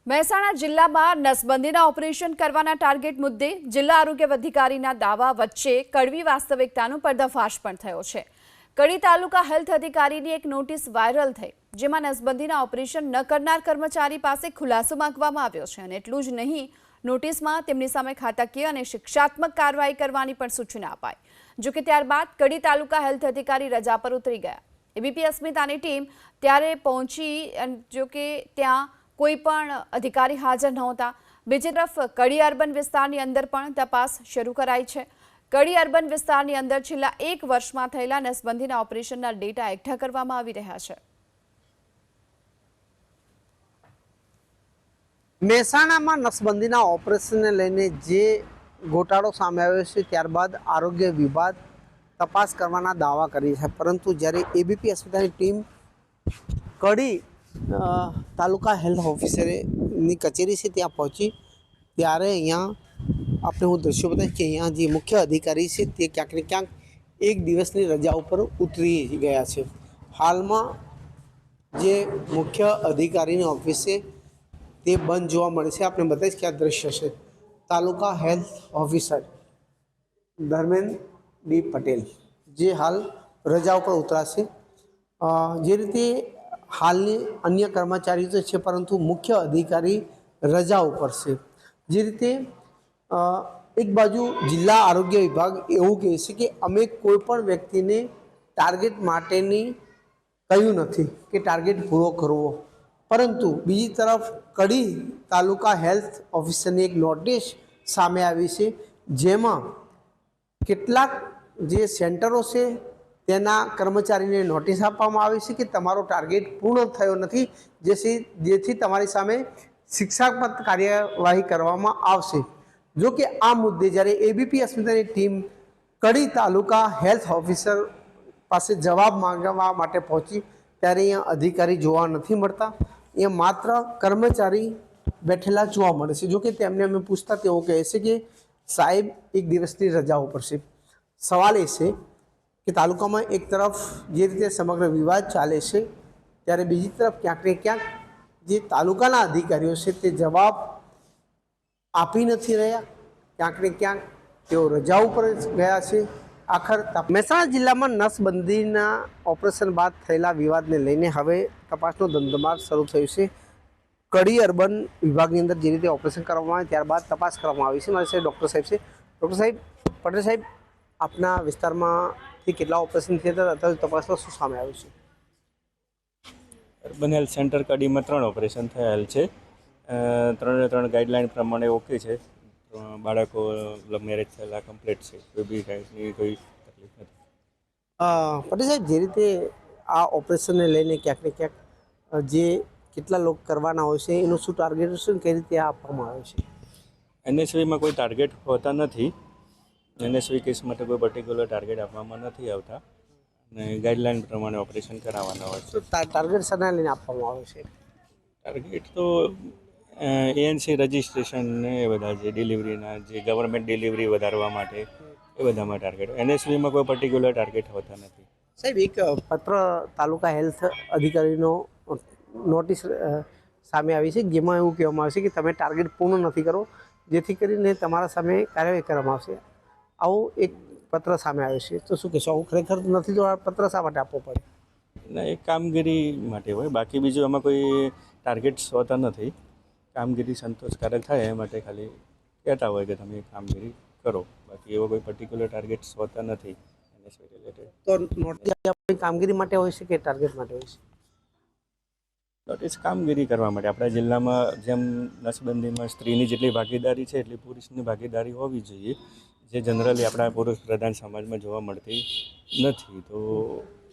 મહેસાણા જિલ્લામાં નસબંધીના ઓપરેશન કરવાના ટાર્ગેટ મુદ્દે જિલ્લા આરોગ્ય અધિકારીના દાવા વચ્ચે કડવી વાસ્તવિકતાનો પર્દાફાશ પણ થયો છે। કડી તાલુકા હેલ્થ અધિકારીની એક નોટિસ વાયરલ થઈ, જેમાં નસબંધીના ઓપરેશન ન કરનાર કર્મચારી પાસે ખુલાસો માંગવામાં આવ્યો છે અને એટલું જ નહીં, નોટિસમાં તેમની સામે ખાતાકીય અને શિક્ષાત્મક કાર્યવાહી કરવાની પણ સૂચના અપાઈ। જો કે ત્યારબાદ કડી તાલુકા હેલ્થ અધિકારી રજા પર ઉતરી ગયા। એબીપી અસ્મિતાની ટીમ ત્યારે પહોંચી, જો કે ત્યાં કોઈ પણ અધિકારી હાજર નહોતા। બીજી તરફ કડી અર્બન વિસ્તારની અંદર પણ તપાસ શરૂ કરાઈ છે। કડી અર્બન વિસ્તારની અંદર છેલ્લા 1 વર્ષમાં થયેલા નસબંધીના ઓપરેશનના ડેટા એકઠા કરવામાં આવી રહ્યા છે। મહેસાણામાં નસબંધીના ઓપરેશનને લઈને જે ગોટાળો સામે આવ્યો છે, ત્યારબાદ આરોગ્ય વિભાગ તપાસ કરવાના દાવા કરી છે, પરંતુ જ્યારે એબીપી અસ્મિતાની ટીમ કડી તાલુકા હેલ્થ ઓફિસરની કચેરી છે ત્યાં પહોંચી, ત્યારે અહીંયા આપણે હું દ્રશ્યો બતાવીશ કે અહીંયા જે મુખ્ય અધિકારી છે તે ક્યાંક ને ક્યાંક 1 દિવસની રજા ઉપર ઉતરી ગયા છે। હાલમાં જે મુખ્ય અધિકારીની ઓફિસ છે તે બંધ જોવા મળે છે। આપણે બતાવીશ કે આ દ્રશ્ય છે taluka health officer Dharmendra D Patel, જે હાલ રજા ઉપર ઉતરાશે। જે રીતે હાલની અન્ય કર્મચારીઓ તો છે, પરંતુ મુખ્ય અધિકારી રજા ઉપર છે। જે રીતે એક બાજુ જિલ્લા આરોગ્ય વિભાગ એવું કહે છે કે અમે કોઈ પણ વ્યક્તિને ટાર્ગેટ માટેની કહ્યું નથી કે ટાર્ગેટ પૂરો કરવો, પરંતુ બીજી તરફ કડી તાલુકા હેલ્થ ઓફિસરની એક નોટિસ સામે આવી છે, જેમાં કેટલાક જે સેન્ટરો છે તેના કર્મચારીને નોટિસ આપવામાં આવી છે કે તમારો ટાર્ગેટ પૂર્ણ થયો નથી, જેથી તમારી સામે શિક્ષાત્મક કાર્યવાહી કરવામાં આવશે। જો કે આ મુદ્દે જ્યારે એબીપી અસ્મિતાની ટીમ કડી તાલુકા હેલ્થ ઓફિસર પાસે જવાબ માંગવા માટે પહોંચી, ત્યારે અહીંયા અધિકારી જોવા નથી મળતા। અહીંયા માત્ર કર્મચારી બેઠેલા જોવા મળે છે। જો કે તેમને અમે પૂછતા તેઓ કહે છે કે સાહેબ 1 દિવસની રજા ઉપર છે। સવાલ એ છે કે તાલુકામાં એક તરફ જે રીતે સમગ્ર વિવાદ ચાલે છે, ત્યારે બીજી તરફ ક્યાંક ને ક્યાંક જે તાલુકાના અધિકારીઓ છે તે જવાબ આપી નથી રહ્યા, ક્યાંક ને ક્યાંક તેઓ રજા ઉપર ગયા છે। આખર મહેસાણા જિલ્લામાં નસબંધીના ઓપરેશન બાદ થયેલા વિવાદને લઈને હવે તપાસનો ધમધમાટ શરૂ થયો છે। કડી અર્બન વિભાગની અંદર જે રીતે ઓપરેશન કરવામાં આવે ત્યારબાદ તપાસ કરવામાં આવી છે। મારી સાથે ડૉક્ટર સાહેબ છે। ડૉક્ટર સાહેબ, પટેલ સાહેબ, આપના વિસ્તારમાંથી કેટલા ઓપરેશન થયા હતા, અત્યારે તપાસમાં શું સામે આવ્યું છે? અર્બન હેલ્થ સેન્ટર કડીમાં 3 ઓપરેશન થયેલ છે। 3 ગાઈડલાઇન પ્રમાણે ઓકે છે। બાળકો લવ મેરેજ થયેલા કમ્પ્લીટ છે, કોઈ બી કાંઈની કોઈ તકલીફ નથી। પટેલ સાહેબ, જે રીતે આ ઓપરેશનને લઈને ક્યાંક ને ક્યાંક જે કેટલા લોકો કરવાના હોય છે એનું શું ટાર્ગેટ છે, કઈ રીતે આપવામાં આવે છે? એનએસવીમાં કોઈ ટાર્ગેટ હોતા નથી। એનએસવી કેસ માટે કોઈ પર્ટિક્યુલર ટાર્ગેટ આપવામાં નથી આવતા અને ગાઈડલાઇન પ્રમાણે ઓપરેશન કરાવવાના હોય છે। ટાર્ગેટ શાના લઈને આપવામાં આવે છે? ટાર્ગેટ તો એએનસી રજિસ્ટ્રેશન ને એ બધા જે ડિલિવરીના જે ગવર્મેન્ટ ડિલિવરી વધારવા માટે એ બધામાં ટાર્ગેટ। એનએસવીમાં કોઈ પર્ટિક્યુલર ટાર્ગેટ હોતા નથી। સાહેબ, એક પત્ર તાલુકા હેલ્થ અધિકારીનો નોટિસ સામે આવી છે, જેમાં એવું કહેવામાં આવે છે કે તમે ટાર્ગેટ પૂર્ણ નથી કરો, જેથી કરીને તમારા સામે કાર્યવાહી કરવામાં આવશે। આવો એક પત્ર સામે આવ્યો છે, તો શું કહેશો? આવું ખરેખર નથી, તો આ પત્ર શા માટે આપવો પડે? ના, એ કામગીરી માટે હોય, બાકી બીજું આમાં કોઈ ટાર્ગેટ્સ હોતા નથી। કામગીરી સંતોષકારક થાય એ માટે ખાલી કહેતા હોય કે તમે કામગીરી કરો, બાકી એવો કોઈ પર્ટિક્યુલર ટાર્ગેટ્સ હોતા નથી એનએસવી રિલેટેડ। તો નોટિસ કામગીરી માટે હોય છે કે ટાર્ગેટ માટે હોય છે? નોટિસ કામગીરી કરવા માટે। આપણા જિલ્લામાં જેમ નસબંધીમાં સ્ત્રીની જેટલી ભાગીદારી છે એટલી પુરુષની ભાગીદારી હોવી જોઈએ, જે જનરલી આપણા પુરુષ પ્રધાન સમાજમાં જોવા મળતી નથી, તો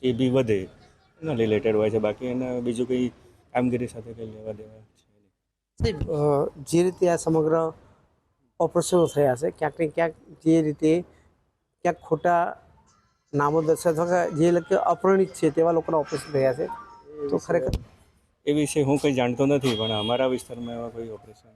એ બી વધે એના રિલેટેડ હોય છે, બાકી એના બીજું કંઈ કામગીરી સાથે કંઈ લેવા દેવા છે નહીં। સાહેબ, જે રીતે આ સમગ્ર ઓપરેશનો થયા છે, ક્યાંક ને ક્યાંક જે રીતે ક્યાંક ખોટા નામો દર્શાવતા જે લોકો અપરિણિત છે તેવા લોકોના ઓપરેશન થયા છે, તો ખરેખર એ વિશે હું કંઈ જાણતો નથી, પણ અમારા વિસ્તારમાં એવા કોઈ ઓપરેશન